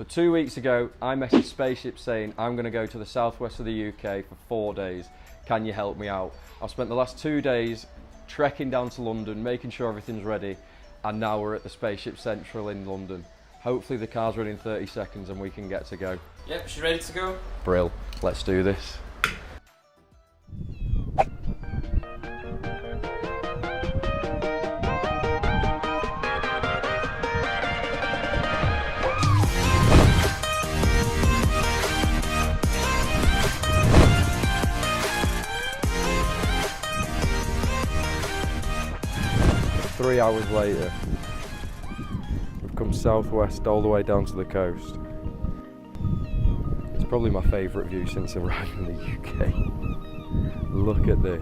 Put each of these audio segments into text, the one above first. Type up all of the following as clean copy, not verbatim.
So 2 weeks ago, I messaged Spaceship saying, I'm going to go to the southwest of the UK for 4 days. Can you help me out? I've spent the last 2 days trekking down to London, making sure everything's ready, and now we're at the Spaceship Central in London. Hopefully the car's ready in 30 seconds and we can get to go. Yep, she's ready to go. Brill, let's do this. Three hours later, we've come southwest all the way down to the coast. It's probably my favourite view since arriving in the UK. Look at this.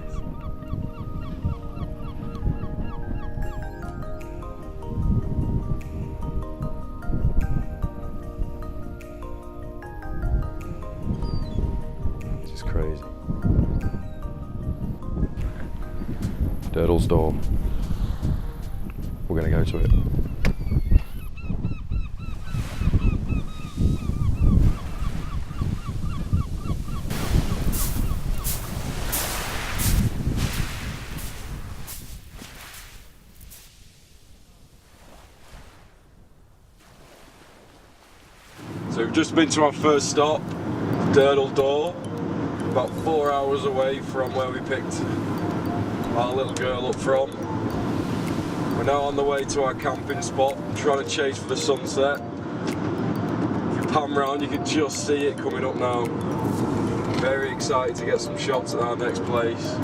This is crazy. Durdle's door. We're going to go to it. So we've just been to our first stop, Durdle Door, about 4 hours away from where we picked our little girl up from. We're now on the way to our camping spot, trying to chase for the sunset. If you pan round, you can just see it coming up now. Very excited to get some shots at our next place.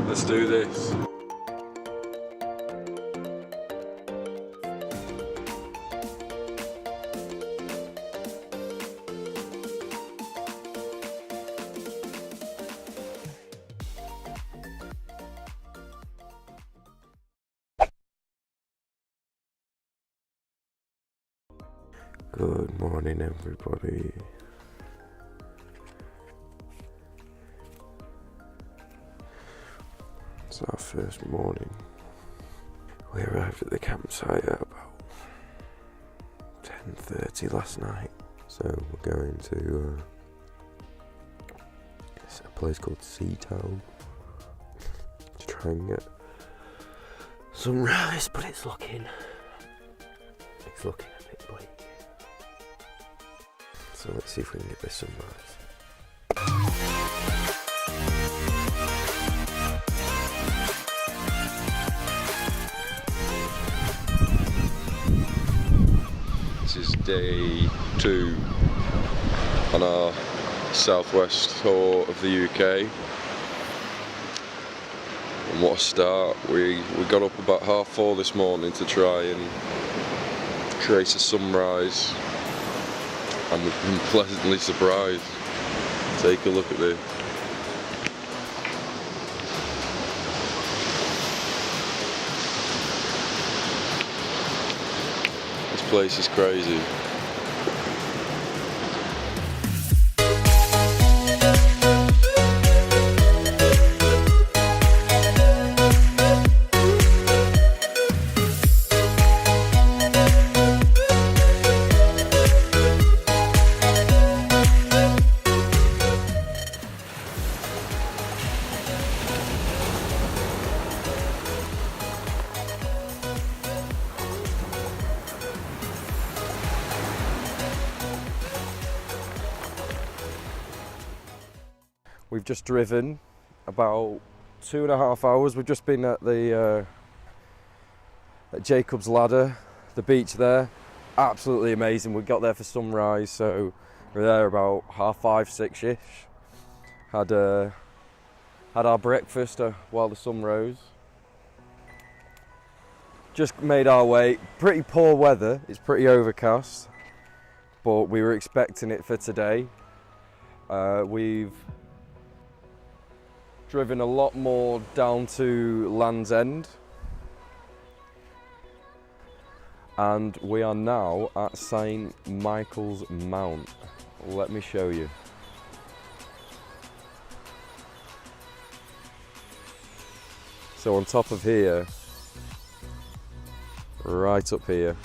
Let's do this. Good morning, everybody. It's our first morning. We arrived at the campsite at about 10:30 last night. So we're going to a place called Seatown to try and get sunrise, but it's looking a bit bleak. So let's see if we can get this sunrise. This is day 2 on our southwest tour of the UK. And what a start. We got up about 4:30 this morning to try and trace a sunrise. And we've been pleasantly surprised. Take a look at this. This place is crazy. We've just driven about 2.5 hours. We've just been at the at Jacob's Ladder, the beach there. Absolutely amazing. We got there for sunrise, so we're there about 5:30, 6ish. Had our breakfast while the sun rose. Just made our way. Pretty poor weather. It's pretty overcast, but we were expecting it for today. We've driven a lot more down to Land's End, and we are now at St Michael's Mount. Let me show you. So on top of here, right up here,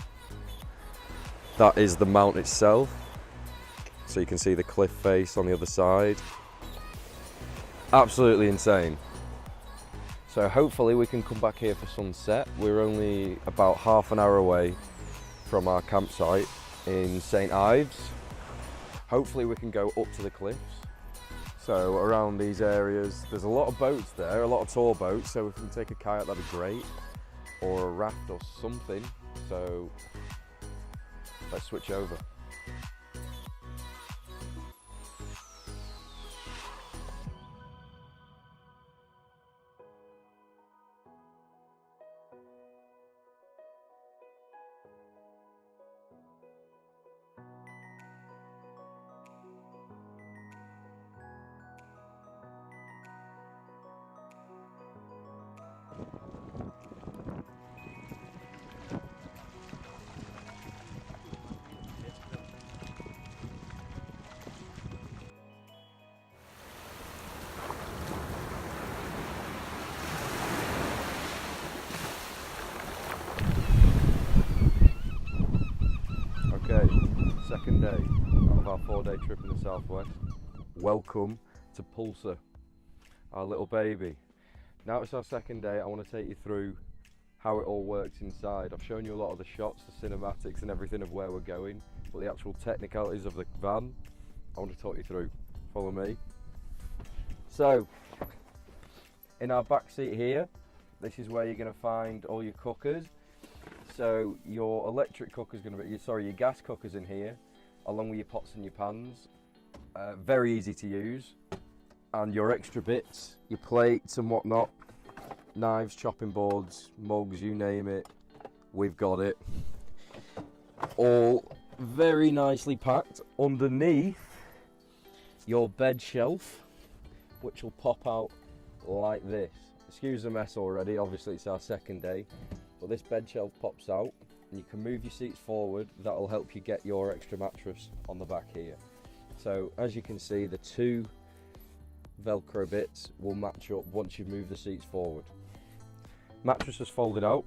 That is the mount itself. So you can see the cliff face on the other side. Absolutely insane. So hopefully we can come back here for sunset. We're only about half an hour away from our campsite in St. Ives. Hopefully we can go up to the cliffs. So around these areas, there's a lot of boats there, a lot of tour boats, so if we can take a kayak, that'd be great. Or a raft or something. So let's switch over. Okay, second day of our 4-day trip in the southwest. Welcome to Pulsar, our little baby. Now it's our second day, I want to take you through how it all works inside. I've shown you a lot of the shots, the cinematics and everything of where we're going, but the actual technicalities of the van, I want to talk you through. Follow me. So, in our back seat here, this is where you're going to find all your cookers. So your electric cooker's going to be, your gas cooker's in here, along with your pots and your pans. Very easy to use. And your extra bits, your plates and whatnot, knives, chopping boards, mugs, you name it, we've got it. All very nicely packed underneath your bed shelf, which will pop out like this. Excuse the mess already, obviously it's our second day. But this bed shelf pops out and you can move your seats forward. That'll help you get your extra mattress on the back here. So as you can see, the two Velcro bits will match up once you move the seats forward. Mattress is folded out.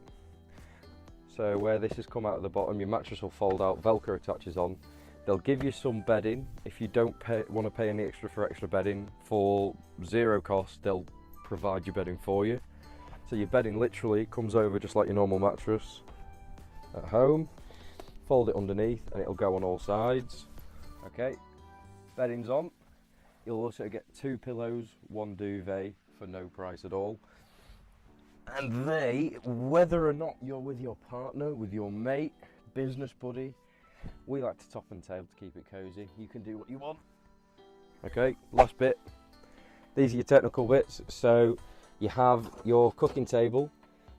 So where this has come out at the bottom, your mattress will fold out, Velcro attaches on. They'll give you some bedding. If you don't want to pay any extra for extra bedding, for zero cost, they'll provide your bedding for you. So your bedding literally comes over just like your normal mattress at home. Fold it underneath and it'll go on all sides. Okay, bedding's on. You'll also get 2 pillows, 1 duvet for no price at all. And they, whether or not you're with your partner, with your mate, business buddy, we like to top and tail to keep it cozy. You can do what you want. Okay, last bit. These are your technical bits. So you have your cooking table,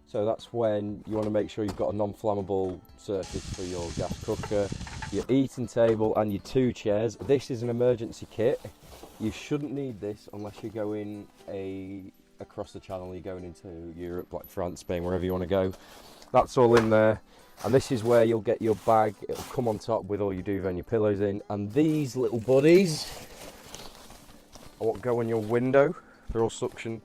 so that's when you want to make sure you've got a non-flammable surface for your gas cooker, your eating table and your 2 chairs. This is an emergency kit. You shouldn't need this unless you're going across the channel, you're going into Europe like France, Spain, wherever you want to go. That's all in there. And this is where you'll get your bag. It'll come on top with all your duvet and your pillows in. And these little buddies are what go on your window. They're all suction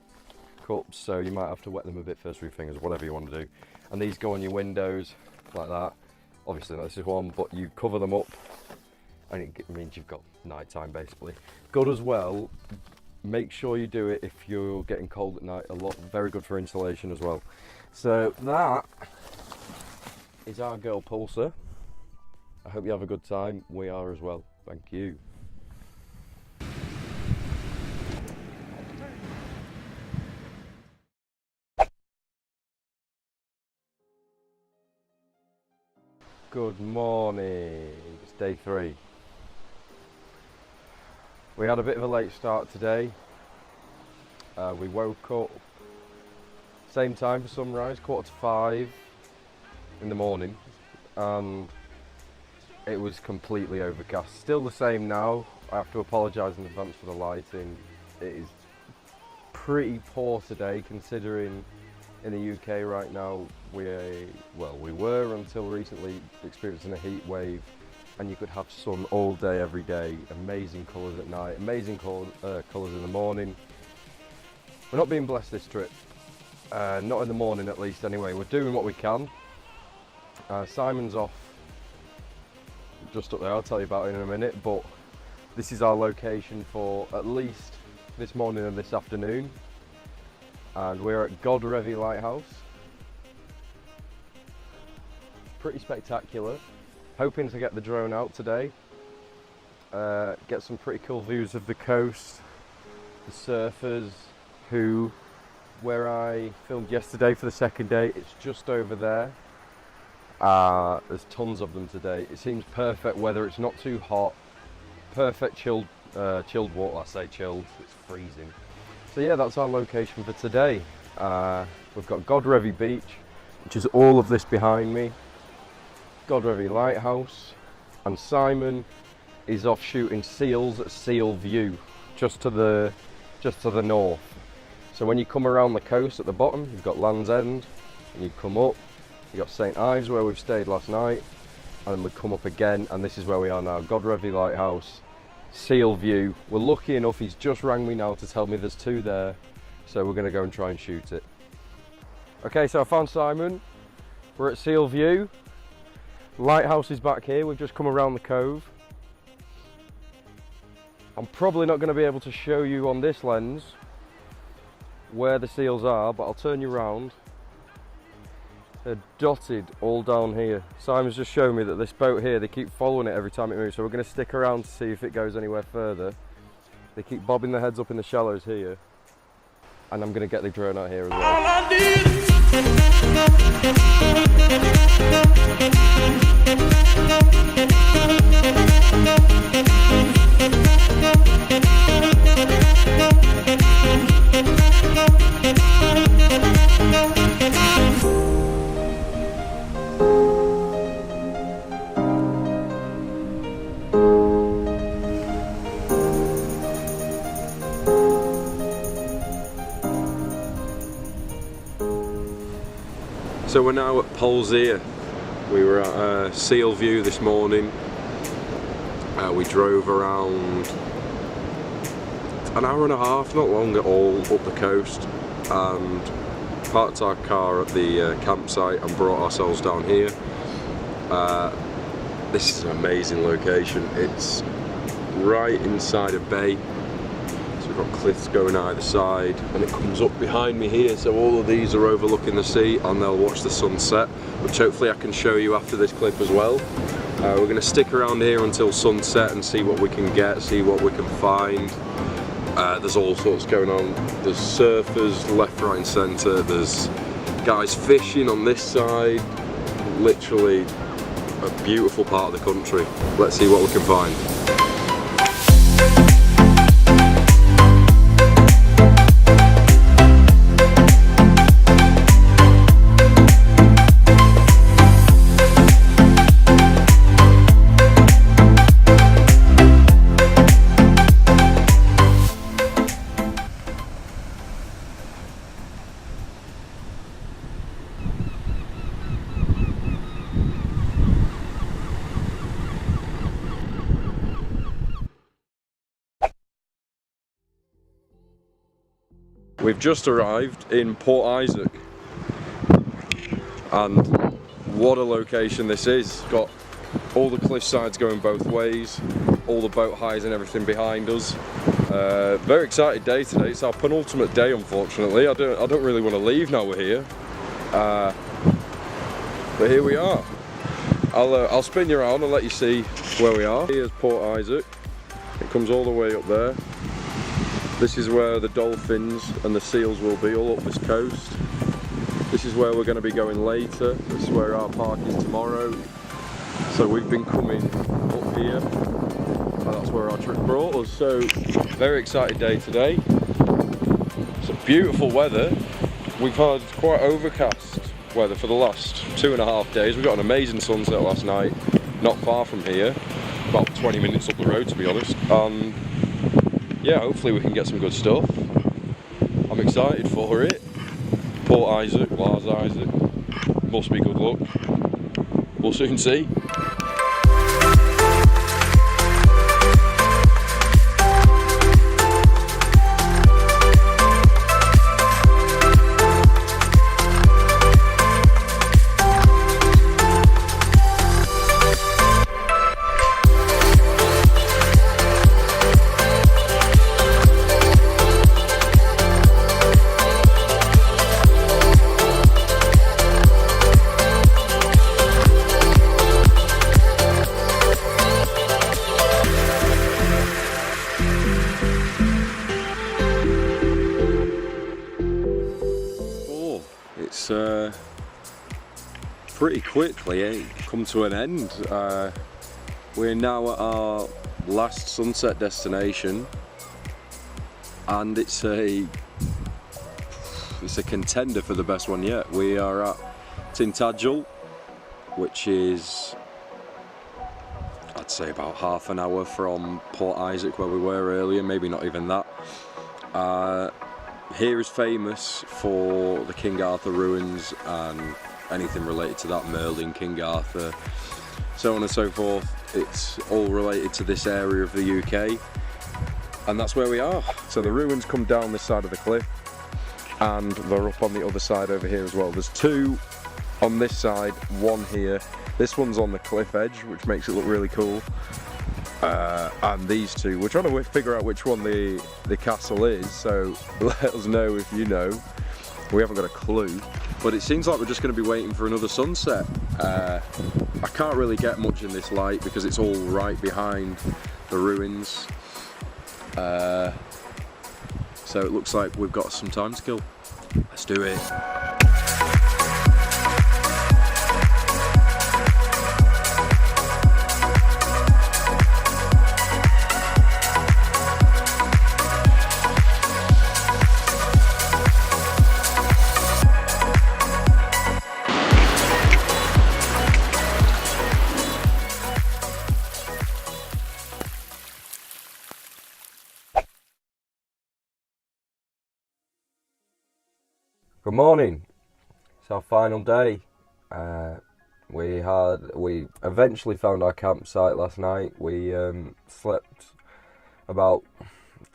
cups, so you might have to wet them a bit first with your fingers, whatever you want to do. And these go on your windows like that. Obviously this is one, but you cover them up and it means you've got night time basically. Good as well, make sure you do it if you're getting cold at night. Very good for insulation as well. So that is our girl Pulsar. I hope you have a good time. We are as well. Thank you. Good morning. It's day 3. We had a bit of a late start today. We woke up same time for sunrise, 4:45 in the morning, and it was completely overcast. Still the same now. I have to apologise in advance for the lighting. It is pretty poor today, considering in the UK right now we were until recently experiencing a heat wave, and you could have sun all day every day. Amazing colours at night, amazing colours in the morning. We're not being blessed this trip, not in the morning at least anyway. We're doing what we can. Simon's off just up there. I'll tell you about it in a minute, but this is our location for at least this morning and this afternoon, and we're at Godrevy Lighthouse. Pretty spectacular. Hoping to get the drone out today, get some pretty cool views of the coast, the surfers, where I filmed yesterday for the second day. It's just over there. There's tons of them today. It seems perfect weather. It's not too hot. Perfect chilled water. I say chilled, it's freezing. So yeah, that's our location for today. We've got Godrevy Beach, which is all of this behind me. Godrevy Lighthouse, and Simon is off shooting seals at Seal View, just to the north. So when you come around the coast at the bottom, you've got Land's End, and you come up, you've got St Ives where we've stayed last night, and then we come up again, and this is where we are now, Godrevy Lighthouse, Seal View. We're lucky enough, he's just rang me now to tell me there's two there, so we're going to go and try and shoot it. Okay, so I found Simon, we're at Seal View. Lighthouse is back here, we've just come around the cove. I'm probably not going to be able to show you on this lens where the seals are, but I'll turn you around. They're dotted all down here. Simon's just shown me that this boat here, they keep following it every time it moves, so we're going to stick around to see if it goes anywhere further. They keep bobbing their heads up in the shallows here, and I'm going to get the drone out here as well. So we're now at Polzeer. We were at Seal View this morning. We drove around an hour and a half, not long at all, up the coast, and parked our car at the campsite and brought ourselves down here. This is an amazing location. It's right inside a bay. So we've got cliffs going either side, and it comes up behind me here, so all of these are overlooking the sea, and they'll watch the sunset, which hopefully I can show you after this clip as well. We're going to stick around here until sunset and see what we can get, see what we can find. There's all sorts going on. There's surfers left, right and centre. There's guys fishing on this side. Literally a beautiful part of the country. Let's see what we can find. We've just arrived in Port Isaac, and what a location this is. Got all the cliff sides going both ways, all the boat highs and everything behind us. Very excited day today. It's our penultimate day, unfortunately. I don't really want to leave now we're here, but here we are. I'll spin you around and let you see where we are. Here's Port Isaac. It comes all the way up there. This is where the dolphins and the seals will be, all up this coast. This is where we're going to be going later. This is where our park is tomorrow. So we've been coming up here, and that's where our trip brought us. So very excited day today. It's a beautiful weather. We've had quite overcast weather for the last 2.5 days. We got an amazing sunset last night, not far from here, about 20 minutes up the road to be honest. Yeah, hopefully we can get some good stuff. I'm excited for it. Port Isaac, Lars Isaac, must be good luck. We'll soon see. pretty quickly come to an end. We're now at our last sunset destination, and it's a contender for the best one yet. We are at Tintagel, which is, I'd say, about half an hour from Port Isaac where we were earlier, maybe not even that. Here is famous for the King Arthur ruins and anything related to that, Merlin, King Arthur, so on and so forth. It's all related to this area of the UK, and that's where we are. So the ruins come down this side of the cliff, and they're up on the other side over here as well. There's two on this side, one here. This one's on the cliff edge, which makes it look really cool. And these two, we're trying to figure out which one the castle is, so let us know if you know. We haven't got a clue, but it seems like we're just going to be waiting for another sunset. I can't really get much in this light because it's all right behind the ruins. So it looks like we've got some time to kill. Let's do it. Good morning. It's our final day. We eventually found our campsite last night. We slept about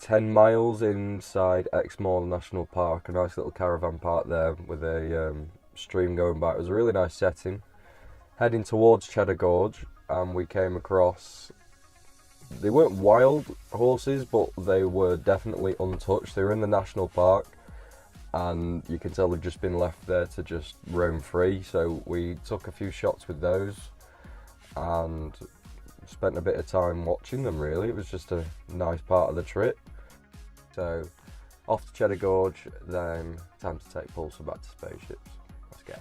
10 miles inside Exmoor National Park, a nice little caravan park there with a stream going by. It was a really nice setting. Heading towards Cheddar Gorge, and we came across, they weren't wild horses, but they were definitely untouched. They were in the national park, and you can tell they've just been left there to just roam free. So we took a few shots with those and spent a bit of time watching them, really. It was just a nice part of the trip. So off to Cheddar Gorge, then time to take Pulsar back to Spaceships. Let's go.